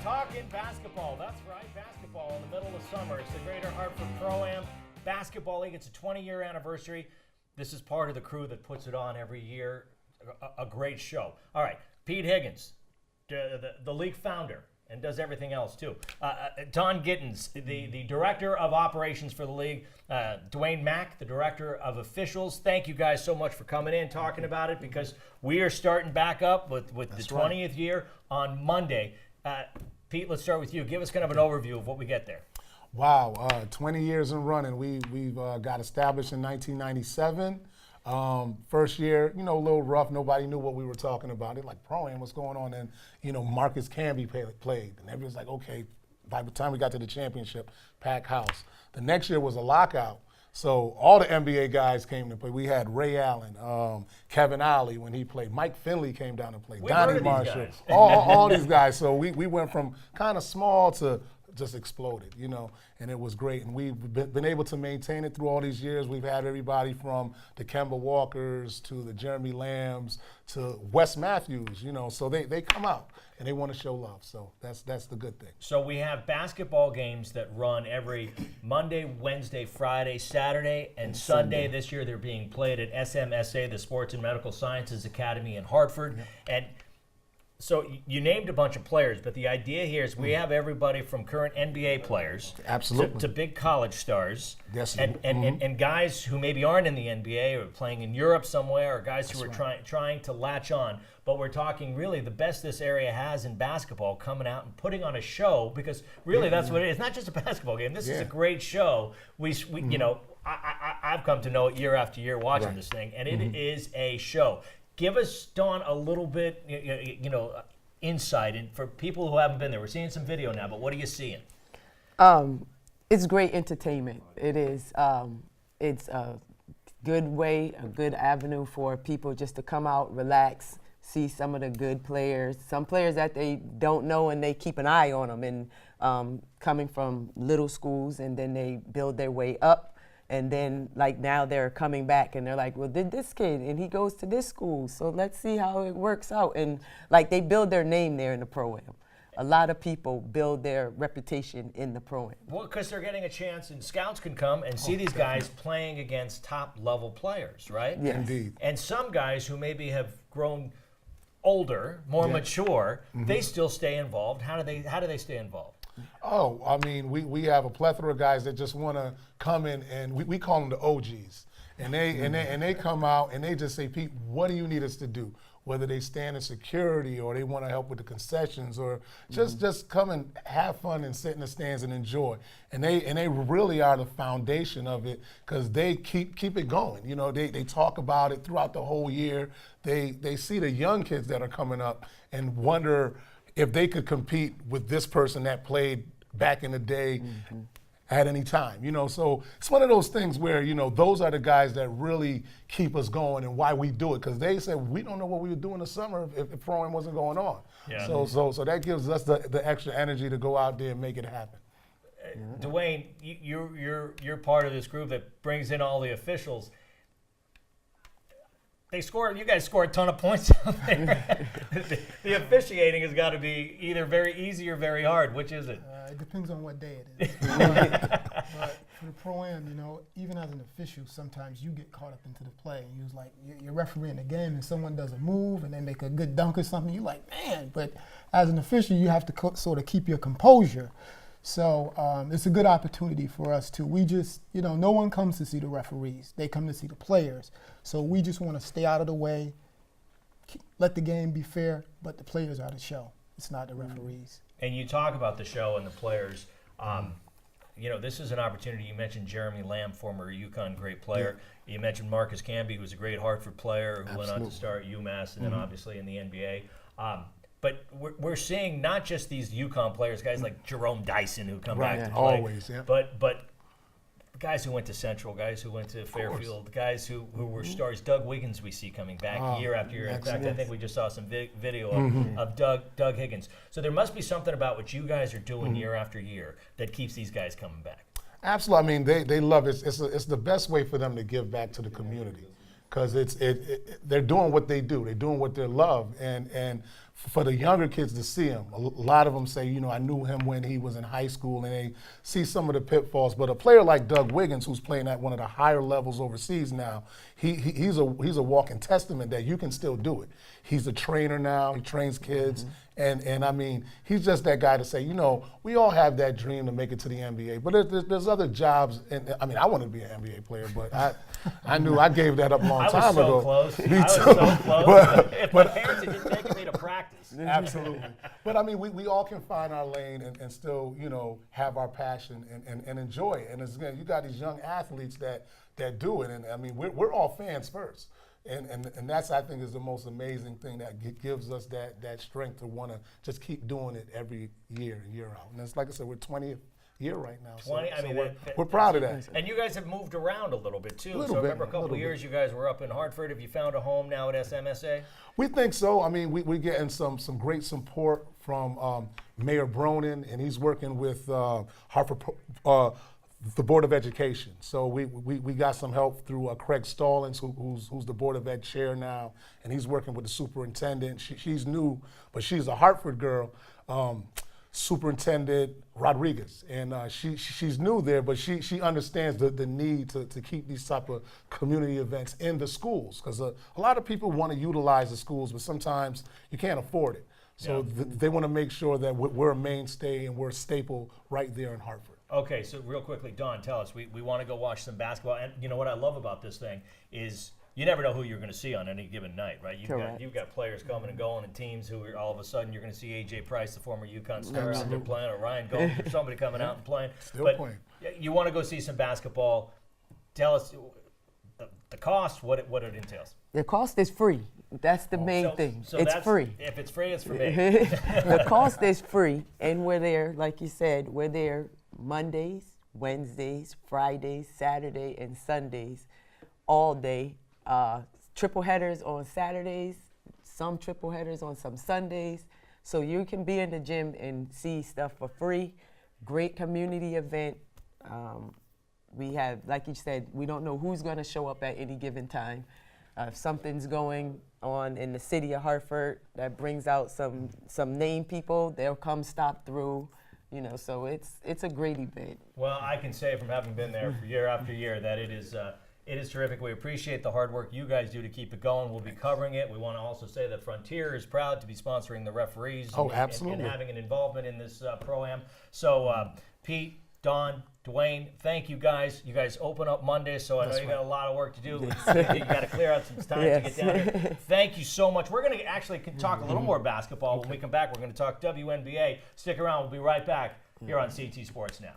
Talking basketball. That's right, basketball in the middle of summer. It's the Greater Hartford Pro Am Basketball League. It's a 20-year anniversary. This is part of the crew that puts it on every year. A great show. All right, Pete Higgins, the league founder, and does everything else too. Don Gittins, the director of operations for the league. Dwayne Mack, the director of officials. Thank you guys so much for coming in, talking about it, because we are starting back up with the 20th year on Monday. Pete, let's start with you. Give us kind of an overview of what we get there. Wow, 20 years in running. We've got established in 1997. First year, a little rough. Nobody knew what we were talking about. It like Pro Am, what's going on? And Marcus Camby played, and everybody's like, okay. By the time we got to the championship, packed house. The next year was a lockout, so all the NBA guys came to play. We had Ray Allen, Kevin Ollie when he played. Mike Finley came down to play. Donnie Marshall, all these guys. So we went from kind of small to just exploded, and it was great. And we've been able to maintain it through all these years. We've had everybody from the Kemba Walkers to the Jeremy Lambs to Wes Matthews, so they come out and they want to show love. So that's the good thing. So we have basketball games that run every Monday, Wednesday, Friday, Saturday, and Sunday. This year they're being played at SMSA, the Sports and Medical Sciences Academy in Hartford. Yep. And so you named a bunch of players, but the idea here is we have everybody from current NBA players to big college stars, and guys who maybe aren't in the NBA or playing in Europe somewhere, or guys who are trying to latch on. But we're talking really the best this area has in basketball, coming out and putting on a show, because really that's what it is. It's not just a basketball game. This is a great show. I've come to know it year after year watching this thing, and it is a show. Give us, Dawn, a little bit, insight for people who haven't been there. We're seeing some video now, but what are you seeing? It's great entertainment. It is. It's a good way, a good avenue for people just to come out, relax, see some of the good players, some players that they don't know, and they keep an eye on them, and coming from little schools, and then they build their way up. And then, like, now they're coming back, and they're like, well, did this kid, and he goes to this school, so let's see how it works out. And, like, they build their name there in the Pro Am. A lot of people build their reputation in the Pro Am. Well, because they're getting a chance, and scouts can come and see these guys playing against top-level players, right? Yes. Indeed. And some guys who maybe have grown older, more mature, they still stay involved. How do they stay involved? Oh, I mean, we have a plethora of guys that just want to come in, and we call them the OGs. And they come out and they just say, Pete, what do you need us to do? Whether they stand in security or they want to help with the concessions, or just come and have fun and sit in the stands and enjoy. And they really are the foundation of it, because they keep it going. They talk about it throughout the whole year. They see the young kids that are coming up and wonder if they could compete with this person that played back in the day at any time. So it's one of those things where, those are the guys that really keep us going and why we do it, because they said we don't know what we would do in the summer if Pro Am wasn't going on. Yeah. So that gives us the extra energy to go out there and make it happen. Dwayne, you're part of this group that brings in all the officials. You guys score a ton of points out there. The officiating has got to be either very easy or very hard. Which is it? It depends on what day it is. But for the Pro Am, even as an official, sometimes you get caught up into the play. And you're like, you're refereeing a game, and someone does a move, and they make a good dunk or something. You're like, man. But as an official, you have to sort of keep your composure. So it's a good opportunity for us too. We just, no one comes to see the referees. They come to see the players. So we just want to stay out of the way, let the game be fair, but the players are the show. It's not the referees. And you talk about the show and the players. This is an opportunity. You mentioned Jeremy Lamb, former UConn great player. Yeah. You mentioned Marcus Camby, who's a great Hartford player who went on to start at UMass and then obviously in the NBA. But we're seeing not just these UConn players, guys like Jerome Dyson who come back to play. Always, yeah. But guys who went to Central, guys who went to Fairfield, guys who were stars. Doug Wiggins we see coming back year after year. In fact, I think we just saw some video of Doug Higgins. So there must be something about what you guys are doing year after year that keeps these guys coming back. Absolutely. I mean, they love it. It's the best way for them to give back to the community. because they're doing what they do. They're doing what they love. And for the younger kids to see him. A lot of them say, you know, I knew him when he was in high school, and they see some of the pitfalls. But a player like Doug Wiggins, who's playing at one of the higher levels overseas now, he's a walking testament that you can still do it. He's a trainer now. He trains kids. And I mean, he's just that guy to say, you know, we all have that dream to make it to the NBA, but there's other jobs. And I mean, I wanted to be an NBA player, but I knew I gave that up a long time ago. Close. Me I was too. so close. If my parents had just taken me to practice. Absolutely. But I mean, we all can find our lane and still, you know, have our passion and enjoy it. And it's, again, you got these young athletes that do it. And I mean, we're all fans first. And that's, I think, is the most amazing thing that gives us that strength to want to just keep doing it every year and year out. And it's like I said, we're 20th year right now. 20, I mean, we're proud of that. And you guys have moved around a little bit, too. Little So bit, remember a couple of little years you guys were up in Hartford. Have you found a home now at SMSA? We think so. I mean, we're getting some great support from Mayor Bronin, and he's working with Hartford the Board of Education. So we got some help through Craig Stallings, who's the Board of Ed chair now, and he's working with the superintendent. She's new, but she's a Hartford girl, Superintendent Rodriguez, and she's new there, but she understands the need to keep these type of community events in the schools, because a lot of people want to utilize the schools, but sometimes you can't afford it. So they want to make sure that we're a mainstay and we're a staple right there in Hartford. Okay, so real quickly, Don, tell us. We want to go watch some basketball. And you know what I love about this thing is you never know who you're going to see on any given night, right? You've got players coming and going and teams who are all of a sudden you're going to see A.J. Price, the former UConn star, out there playing, or Ryan Gold, or somebody coming out and playing. Still playing. You want to go see some basketball. Tell us the cost, what it entails. The cost is free. That's the main thing. So it's free. If it's free, it's for me. The cost is free, and we're there, like you said, we're there Mondays, Wednesdays, Fridays, Saturday, and Sundays, all day. Triple headers on Saturdays, some triple headers on some Sundays. So you can be in the gym and see stuff for free. Great community event. We have, like you said, we don't know who's going to show up at any given time. If something's going on in the city of Hartford that brings out some name people, they'll come stop through. You know, so it's a great event. Well, I can say from having been there for year after year that it is terrific. We appreciate the hard work you guys do to keep it going. We'll be covering it. We want to also say that Frontier is proud to be sponsoring the referees absolutely. and having an involvement in this Pro-Am. So, Pete, Don, Dwayne, thank you guys. You guys open up Monday, so I know you got a lot of work to do. You got to clear out some time to get down here. Thank you so much. We're going to actually talk a little more basketball. When we come back, we're going to talk WNBA. Stick around. We'll be right back here on CT Sports Now.